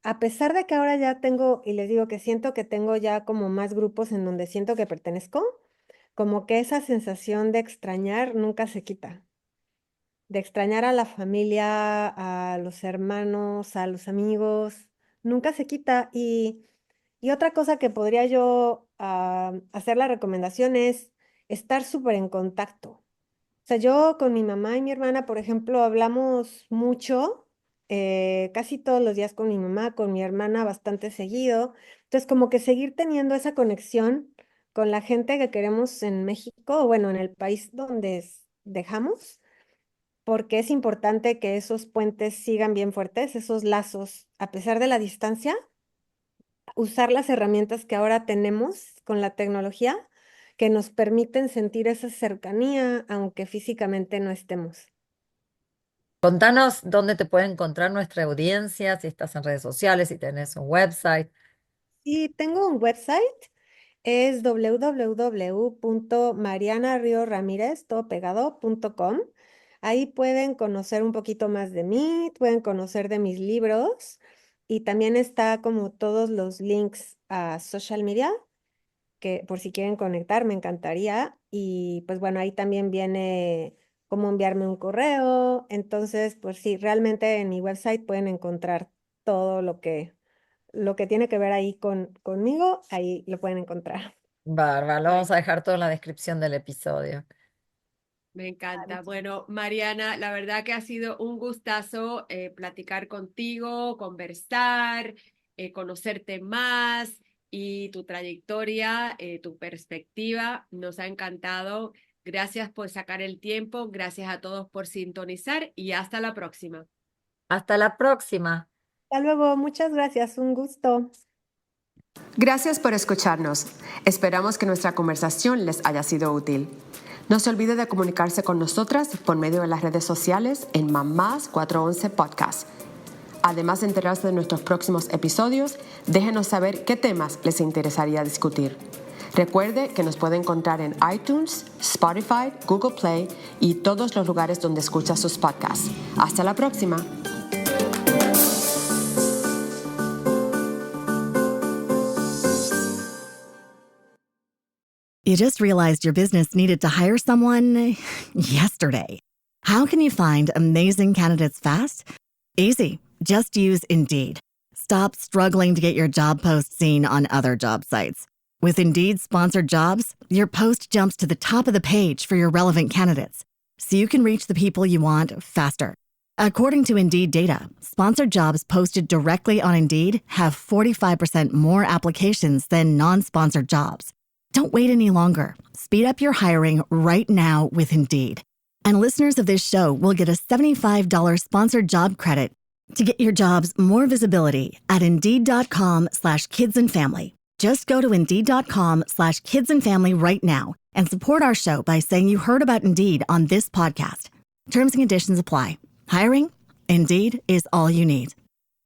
S4: a pesar de que ahora ya tengo, y les digo que siento que tengo ya como más grupos en donde siento que pertenezco, como que esa sensación de extrañar nunca se quita, de extrañar a la familia, a los hermanos, a los amigos, nunca se quita. Y otra cosa que podría yo hacer la recomendación es estar súper en contacto. O sea, yo con mi mamá y mi hermana, por ejemplo, hablamos mucho, casi todos los días con mi mamá, con mi hermana bastante seguido. Entonces, como que seguir teniendo esa conexión con la gente que queremos en México, o bueno, en el país donde dejamos, porque es importante que esos puentes sigan bien fuertes, esos lazos, a pesar de la distancia, usar las herramientas que ahora tenemos con la tecnología que nos permiten sentir esa cercanía, aunque físicamente no estemos.
S3: Contanos dónde te puede encontrar nuestra audiencia, si estás en redes sociales, si tenés un website.
S4: Y tengo un website, es www.marianarioramirez.com. Ahí pueden conocer un poquito más de mí, pueden conocer de mis libros y también está como todos los links a social media, que por si quieren conectar, me encantaría. Y pues bueno, ahí también viene cómo enviarme un correo. Entonces, pues sí, realmente en mi website pueden encontrar todo lo que tiene que ver ahí conmigo, ahí lo pueden encontrar.
S3: Bárbaro, lo
S2: Ay,
S3: vamos a dejar todo en la descripción del episodio.
S2: me encanta. Bueno, Mariana, la verdad que ha sido un gustazo platicar contigo, conversar, conocerte más y tu trayectoria, tu perspectiva. Nos ha encantado. Gracias por sacar el tiempo, gracias a todos por sintonizar y hasta la próxima.
S3: Hasta la próxima.
S4: Hasta luego, muchas gracias, un gusto.
S2: Gracias por escucharnos. Esperamos que nuestra conversación les haya sido útil. No se olvide de comunicarse con nosotras por medio de las redes sociales en Mamás 411 Podcast. Además de enterarse de nuestros próximos episodios, déjenos saber qué temas les interesaría discutir. Recuerde que nos puede encontrar en iTunes, Spotify, Google Play y todos los lugares donde escucha sus podcasts. Hasta la próxima.
S1: You just realized your business needed to hire someone yesterday. How can you find amazing candidates fast? Easy. Just use Indeed. Stop struggling to get your job post seen on other job sites. With Indeed sponsored jobs, your post jumps to the top of the page for your relevant candidates, so you can reach the people you want faster. According to Indeed data, sponsored jobs posted directly on Indeed have 45% more applications than non-sponsored jobs. Don't wait any longer. Speed up your hiring right now with Indeed. And listeners of this show will get a $75 sponsored job credit to get your jobs more visibility at Indeed.com/kidsandfamily. Just go to Indeed.com/kidsandfamily right now and support our show by saying you heard about Indeed on this podcast. Terms and conditions apply. Hiring? Indeed is all you need.